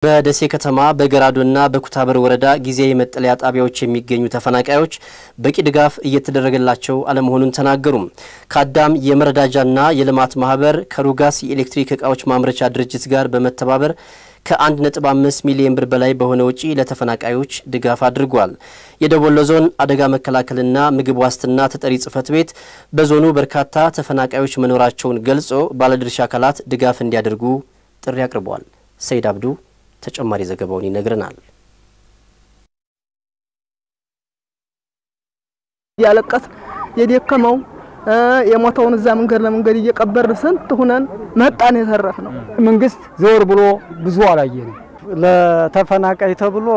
በደሴ ከተማ በገራዶና በኩታበር ወረዳ ጊዜያዊ መጠለያ ጣቢያዎች የሚገኙ ተፈናቃዮች በቂ ድጋፍ እየተደረገላቸው አለመሆኑን ተናገሩ። ከአዳም የመረዳጃና የልማት ማህበር ከሩጋስ የኤሌክትሪክ ዕቃዎች ማምረቻ ድርጅት ጋር በመተባበር ከ1.5 ሚሊዮን ብር በላይ በሆነ ወጪ ለተፈናቃዮች ድጋፍ አድርጓል። የደቡብ ወሎ ዞን አደጋ መከላከልና ምግብ ዋስትና ተጠሪ ጽሕፈት ቤት በዞኑ በርካታ ተፈናቃዮች መኖራቸውን ገልጾ ባለድርሻ አካላት ድጋፍ እንዲያደርጉ ጥሪ አቅርቧል። ሰይድ አብዱ ተጨማሪ ዘገባውን ይነግረናል። ያለቀስ የደከመው የሞተውን እዛ መንገድ ለመንገድ እየቀበር ስንት ሆነን መጣን የተረፈነው መንግስት ዘወር ብሎ ብዙ አላየንም። ለተፈናቃይ ተብሎ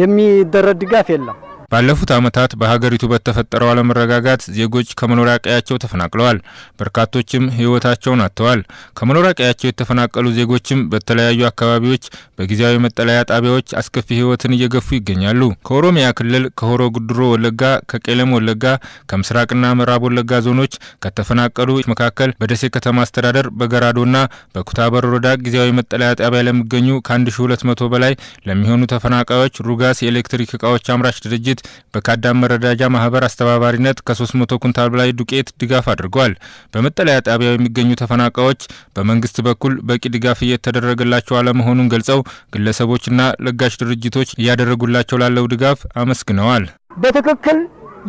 የሚደረግ ድጋፍ የለም። ባለፉት ዓመታት በሀገሪቱ በተፈጠረው አለመረጋጋት ዜጎች ከመኖሪያ ቀያቸው ተፈናቅለዋል። በርካቶችም ህይወታቸውን አጥተዋል። ከመኖሪያ ቀያቸው የተፈናቀሉ ዜጎችም በተለያዩ አካባቢዎች በጊዜያዊ መጠለያ ጣቢያዎች አስከፊ ህይወትን እየገፉ ይገኛሉ። ከኦሮሚያ ክልል ከሆሮ ጉድሮ ወለጋ፣ ከቄለም ወለጋ፣ ከምስራቅና ምዕራብ ወለጋ ዞኖች ከተፈናቀሉ መካከል በደሴ ከተማ አስተዳደር በገራዶና በኩታበር ወረዳ ጊዜያዊ መጠለያ ጣቢያ ለሚገኙ ከ1200 በላይ ለሚሆኑ ተፈናቃዮች ሩጋስ የኤሌክትሪክ ዕቃዎች አምራች ድርጅት በካዳም መረዳጃ ማህበር አስተባባሪነት ከ300 ኩንታል በላይ ዱቄት ድጋፍ አድርጓል። በመጠለያ ጣቢያው የሚገኙ ተፈናቃዮች በመንግስት በኩል በቂ ድጋፍ እየተደረገላቸው አለመሆኑን ገልጸው ግለሰቦችና ለጋሽ ድርጅቶች እያደረጉላቸው ላለው ድጋፍ አመስግነዋል። በትክክል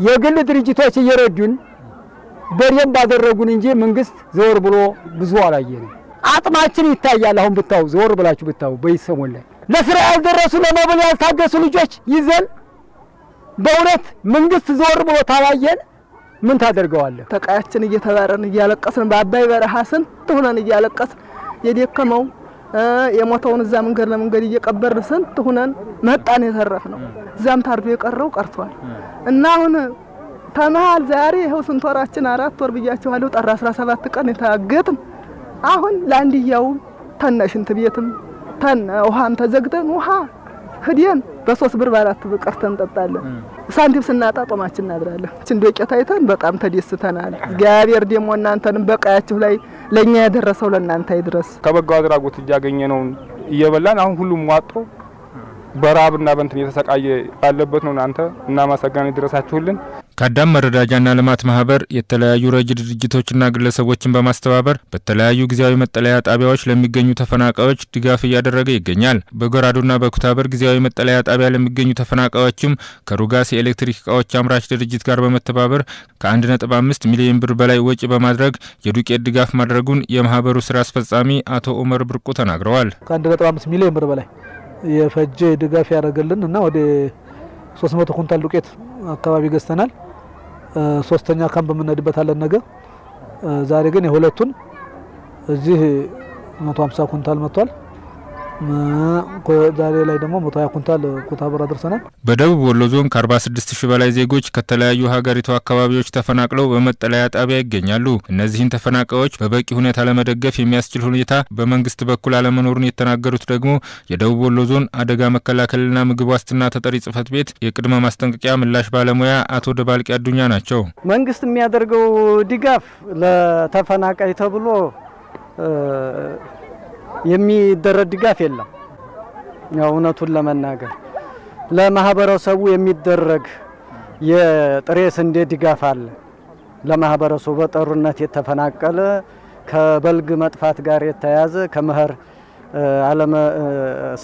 የግል ድርጅቶች እየረዱን በደንብ አደረጉን እንጂ መንግስት ዘወር ብሎ ብዙ አላየንም። አጥማችን ይታያል። አሁን ብታው ዘወር ብላችሁ ብታው በይሰሞን ላይ ለስራ ያልደረሱ ለመብል ያልታገሱ ልጆች ይዘን በእውነት መንግስት ዘወር ብሎ ታላየን ምን ታደርገዋለህ? ተቃያችን እየተባረን እያለቀስን በአባይ በረሃ ስንት ሆነን እያለቀስ የደከመው የሞተውን እዛ መንገድ ለመንገድ እየቀበር ስንት ሆነን መጣን የተረፈነው ዛም ታርዶ የቀረው ቀርቷል እና አሁን ተማል ዛሬ ይሄው ስንት ወራችን 4 ወር ብያችኋለሁ። ጥር 17 ቀን የታገትን አሁን ላንዲያው ተነሽንት ቤትም ተነ ውሃም ተዘግተን ውሃ ህዲያን በ3 ብር በ4 ብር ቀርተን እንጠጣለን። ሳንቲም ስናጣ ጦማችን እናድራለን። እንዶቄት አይተን በጣም ተደስተናል። እግዚአብሔር ደግሞ እናንተንም በቃያችሁ ላይ ለኛ ያደረሰው ለእናንተ ይድረስ። ከበጎ አድራጎት እያገኘነው እየበላን አሁን ሁሉም ዋጦ በራብና በእንትን የተሰቃየ ያለበት ነው። እናንተ እናመሰግናለን ይድረሳችሁልን። ካዳም መረዳጃና ልማት ማህበር የተለያዩ ረጅ ድርጅቶችና ግለሰቦችን በማስተባበር በተለያዩ ጊዜያዊ መጠለያ ጣቢያዎች ለሚገኙ ተፈናቃዮች ድጋፍ እያደረገ ይገኛል። በገራዶና በኩታበር ጊዜያዊ መጠለያ ጣቢያ ለሚገኙ ተፈናቃዮችም ከሩጋስ የኤሌክትሪክ ዕቃዎች አምራች ድርጅት ጋር በመተባበር ከ1.5 ሚሊዮን ብር በላይ ወጪ በማድረግ የዱቄት ድጋፍ ማድረጉን የማህበሩ ስራ አስፈጻሚ አቶ ኡመር ብርቁ ተናግረዋል። ከ1.5 ሚሊዮን ብር በላይ የፈጀ ድጋፍ ያደረገልን እና ወደ 300 ኩንታል ዱቄት አካባቢ ገዝተናል። ሶስተኛ ካምፕ ምንነድበታለን ነገ። ዛሬ ግን የሁለቱን እዚህ 150 ኩንታል መጥቷል። ዛሬ ላይ ደግሞ 120 ኩንታል ኩታበር አድርሰናል። በደቡብ ወሎ ዞን ከ46000 በላይ ዜጎች ከተለያዩ ሀገሪቱ አካባቢዎች ተፈናቅለው በመጠለያ ጣቢያ ይገኛሉ። እነዚህን ተፈናቃዮች በበቂ ሁኔታ ለመደገፍ የሚያስችል ሁኔታ በመንግስት በኩል አለመኖሩን የተናገሩት ደግሞ የደቡብ ወሎ ዞን አደጋ መከላከልና ምግብ ዋስትና ተጠሪ ጽሕፈት ቤት የቅድመ ማስጠንቀቂያ ምላሽ ባለሙያ አቶ ደባልቂ አዱኛ ናቸው። መንግስት የሚያደርገው ድጋፍ ለተፈናቃይ ተብሎ የሚደረግ ድጋፍ የለም። ያው እውነቱን ለመናገር ለማህበረሰቡ የሚደረግ የጥሬ ስንዴ ድጋፍ አለ። ለማህበረሰቡ በጦርነት የተፈናቀለ ከበልግ መጥፋት ጋር የተያዘ ከመኸር አለመ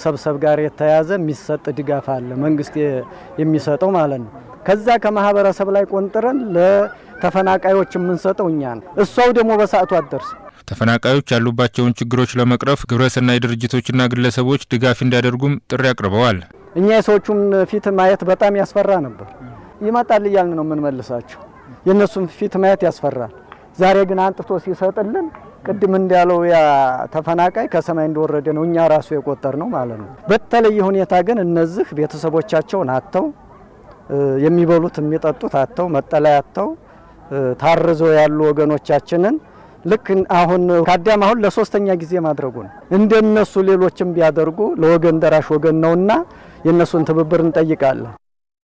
ሰብሰብ ጋር የተያዘ የሚሰጥ ድጋፍ አለ። መንግስት የሚሰጠው ማለት ነው። ከዛ ከማህበረሰብ ላይ ቆንጥረን ለተፈናቃዮች የምንሰጠው እኛ ነው። እሷው ደግሞ በሰዓቱ አደርስ ተፈናቃዮች ያሉባቸውን ችግሮች ለመቅረፍ ግብረሰናይ ድርጅቶችና ግለሰቦች ድጋፍ እንዲያደርጉም ጥሪ አቅርበዋል። እኛ የሰዎቹን ፊት ማየት በጣም ያስፈራ ነበር። ይመጣል እያልን ነው የምንመልሳቸው። የነሱን ፊት ማየት ያስፈራል። ዛሬ ግን አንጥቶ ሲሰጥልን ቅድም እንዳለው ያ ተፈናቃይ ከሰማይ እንደወረደ ነው እኛ ራሱ የቆጠር ነው ማለት ነው። በተለየ ሁኔታ ግን እነዚህ ቤተሰቦቻቸውን አጥተው የሚበሉት የሚጠጡት አጥተው መጠለያ አጥተው ታርዘው ያሉ ወገኖቻችንን ልክ አሁን ካዳም አሁን ለሶስተኛ ጊዜ ማድረጉ ነው። እንደነሱ ሌሎችም ቢያደርጉ ለወገን ደራሽ ወገን ነውና የነሱን ትብብር እንጠይቃለን።